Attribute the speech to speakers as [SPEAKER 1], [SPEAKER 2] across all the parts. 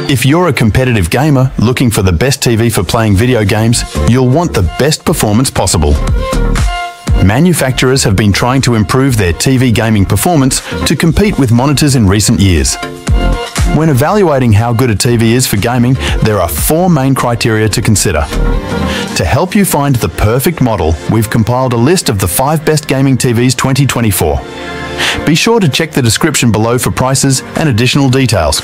[SPEAKER 1] If you're a competitive gamer looking for the best TV for playing video games, you'll want the best performance possible. Manufacturers have been trying to improve their TV gaming performance to compete with monitors in recent years. When evaluating how good a TV is for gaming, there are 4 main criteria to consider. To help you find the perfect model, we've compiled a list of the 5 best gaming TVs 2024. Be sure to check the description below for prices and additional details.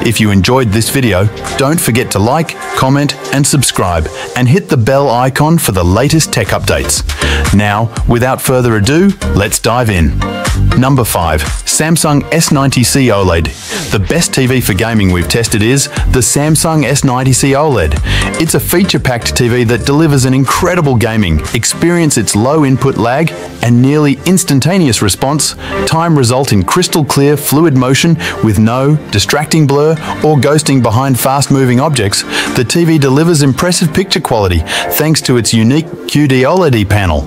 [SPEAKER 1] If you enjoyed this video, don't forget to like, comment and subscribe, and hit the bell icon for the latest tech updates. Now, without further ado, let's dive in. Number 5. Samsung S90C OLED. The best TV for gaming we've tested is the Samsung S90C OLED. It's a feature-packed TV that delivers an incredible gaming experience. Its low input lag and nearly instantaneous response time result in crystal clear fluid motion with no distracting blur or ghosting behind fast-moving objects. The TV delivers impressive picture quality thanks to its unique QD-OLED panel.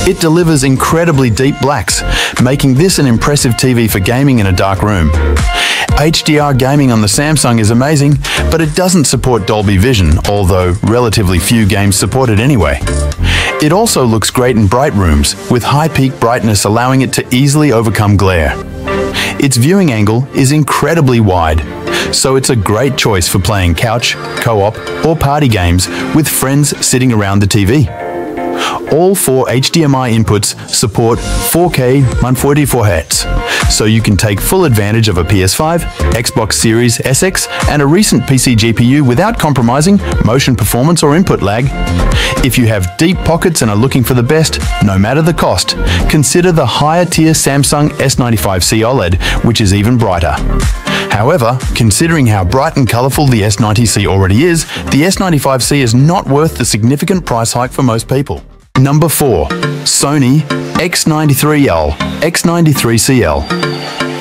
[SPEAKER 1] It delivers incredibly deep blacks, making this an impressive TV for gaming in a dark room. HDR gaming on the Samsung is amazing, but it doesn't support Dolby Vision, although relatively few games support it anyway. It also looks great in bright rooms, with high peak brightness allowing it to easily overcome glare. Its viewing angle is incredibly wide, so it's a great choice for playing couch, co-op, or party games with friends sitting around the TV. All 4 HDMI inputs support 4K 144Hz, so you can take full advantage of a PS5, Xbox Series SX, and a recent PC GPU without compromising motion performance or input lag. If you have deep pockets and are looking for the best, no matter the cost, consider the higher-tier Samsung S95C OLED, which is even brighter. However, considering how bright and colourful the S90C already is, the S95C is not worth the significant price hike for most people. Number 4. Sony X93L X93CL.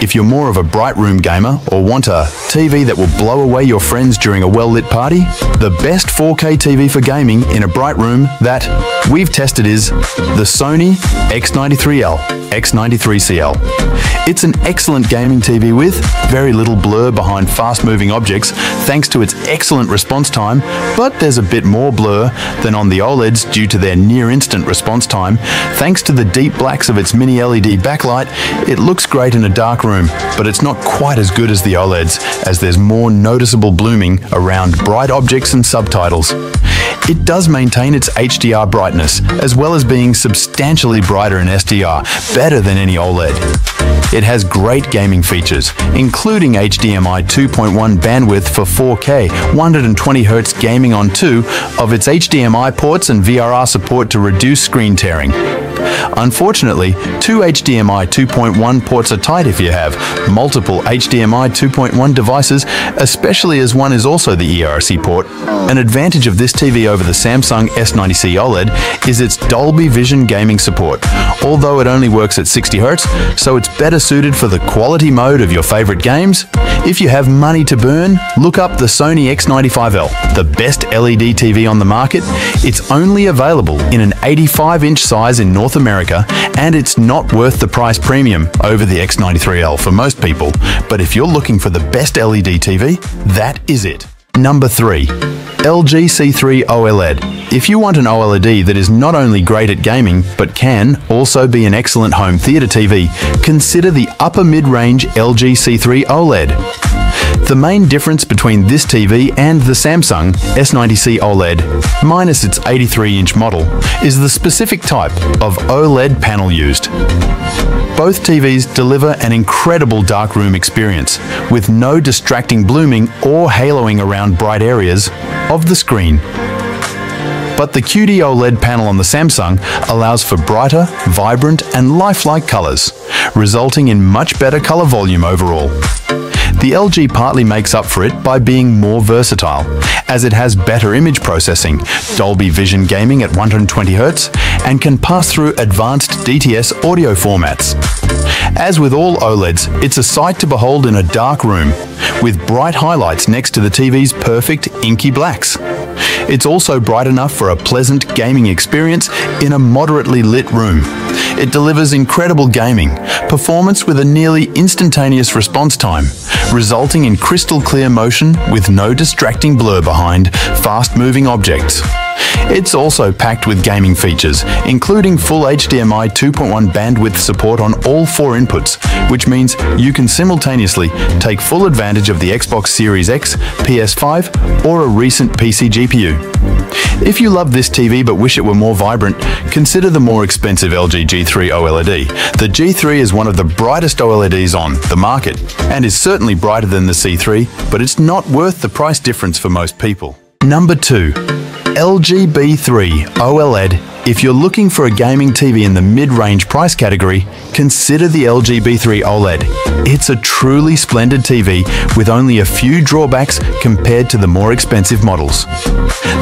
[SPEAKER 1] If you're more of a bright room gamer or want a TV that will blow away your friends during a well-lit party, the best 4K TV for gaming in a bright room that we've tested is the Sony X93L X93CL. It's an excellent gaming TV with very little blur behind fast-moving objects thanks to its excellent response time, but there's a bit more blur than on the OLEDs due to their near-instant response time. Thanks to the deep blacks of its mini LED backlight, it looks great in a dark room, but it's not quite as good as the OLEDs, as there's more noticeable blooming around bright objects and subtitles. It does maintain its HDR brightness, as well as being substantially brighter in SDR, better than any OLED. It has great gaming features, including HDMI 2.1 bandwidth for 4K, 120Hz gaming on 2 of its HDMI ports and VRR support to reduce screen tearing. Unfortunately, 2 HDMI 2.1 ports are tight if you have multiple HDMI 2.1 devices, especially as one is also the ERC port. An advantage of this TV over the Samsung S90C OLED is its Dolby Vision gaming support, although it only works at 60Hz, so it's better suited for the quality mode of your favorite games. If you have money to burn, look up the Sony X95L, the best LED TV on the market. It's only available in an 85-inch size in North America, and it's not worth the price premium over the X93L for most people. But if you're looking for the best LED TV, that is it. Number 3. LG C3 OLED. If you want an OLED that is not only great at gaming, but can also be an excellent home theater TV, consider the upper mid-range LG C3 OLED. The main difference between this TV and the Samsung S90C OLED, minus its 83-inch model, is the specific type of OLED panel used. Both TVs deliver an incredible darkroom experience, with no distracting blooming or haloing around bright areas of the screen. But the QD OLED panel on the Samsung allows for brighter, vibrant and lifelike colors, resulting in much better color volume overall. The LG partly makes up for it by being more versatile, as it has better image processing, Dolby Vision gaming at 120Hz, and can pass through advanced DTS audio formats. As with all OLEDs, it's a sight to behold in a dark room, with bright highlights next to the TV's perfect inky blacks. It's also bright enough for a pleasant gaming experience in a moderately lit room. It delivers incredible gaming performance with a nearly instantaneous response time, resulting in crystal clear motion with no distracting blur behind fast-moving objects. It's also packed with gaming features, including full HDMI 2.1 bandwidth support on all 4 inputs, which means you can simultaneously take full advantage of the Xbox Series X, PS5, or a recent PC GPU. If you love this TV but wish it were more vibrant, consider the more expensive LG G3 OLED. The G3 is one of the brightest OLEDs on the market, and is certainly brighter than the C3, but it's not worth the price difference for most people. Number 2. LG B3 OLED. If you're looking for a gaming TV in the mid-range price category, consider the LG B3 OLED. It's a truly splendid TV with only a few drawbacks compared to the more expensive models.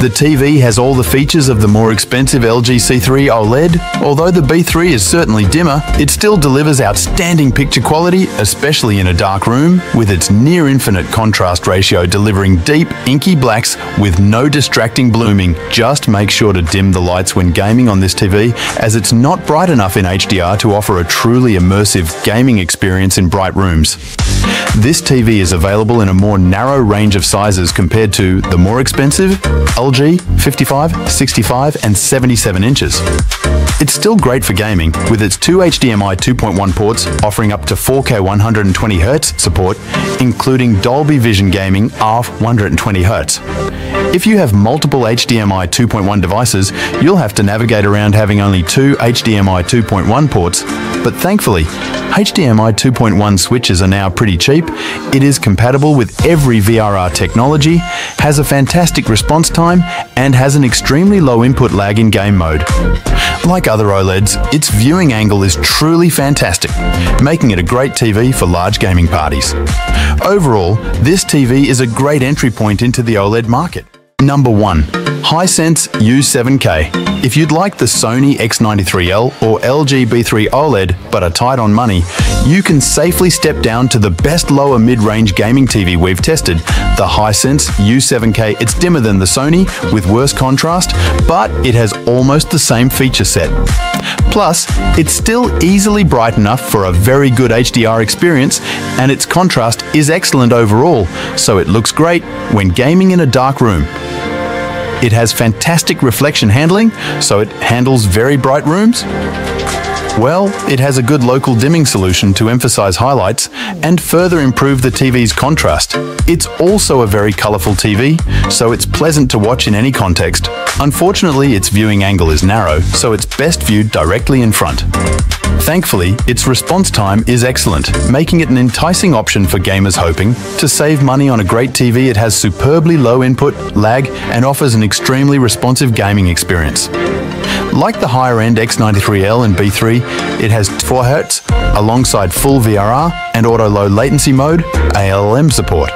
[SPEAKER 1] The TV has all the features of the more expensive LG C3 OLED. Although the B3 is certainly dimmer, it still delivers outstanding picture quality, especially in a dark room, with its near-infinite contrast ratio delivering deep, inky blacks with no distracting blooming. Just make sure to dim the lights when gaming on this TV, as it's not bright enough in HDR to offer a truly immersive gaming experience in bright rooms. This TV is available in a more narrow range of sizes compared to the more expensive LG 55, 65 and 77 inches. It's still great for gaming, with its 2 HDMI 2.1 ports offering up to 4K 120Hz support, including Dolby Vision gaming of 120Hz. If you have multiple HDMI 2.1 devices, you'll have to navigate around having only 2 HDMI 2.1 ports, but thankfully, HDMI 2.1 switches are now pretty cheap. It is compatible with every VRR technology, has a fantastic response time, and has an extremely low input lag in game mode. Like other OLEDs, its viewing angle is truly fantastic, making it a great TV for large gaming parties. Overall, this TV is a great entry point into the OLED market. Number 1. Hisense U7K. If you'd like the Sony X93L or LG B3 OLED but are tight on money, you can safely step down to the best lower mid-range gaming TV we've tested, the Hisense U7K. It's dimmer than the Sony with worse contrast, but it has almost the same feature set. Plus, it's still easily bright enough for a very good HDR experience, and its contrast is excellent overall, so it looks great when gaming in a dark room. It has fantastic reflection handling, so it handles very bright rooms. Well, it has a good local dimming solution to emphasize highlights and further improve the TV's contrast. It's also a very colorful TV, so it's pleasant to watch in any context. Unfortunately, its viewing angle is narrow, so it's best viewed directly in front. Thankfully, its response time is excellent, making it an enticing option for gamers hoping to save money on a great TV. It has superbly low input, lag, and offers an extremely responsive gaming experience. Like the higher-end X93L and B3, it has 4Hz alongside full VRR and auto low latency mode ALM support.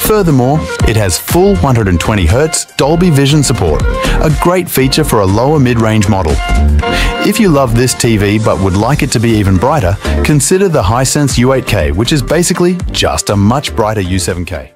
[SPEAKER 1] Furthermore, it has full 120Hz Dolby Vision support, a great feature for a lower mid-range model. If you love this TV but would like it to be even brighter, consider the Hisense U8K, which is basically just a much brighter U7K.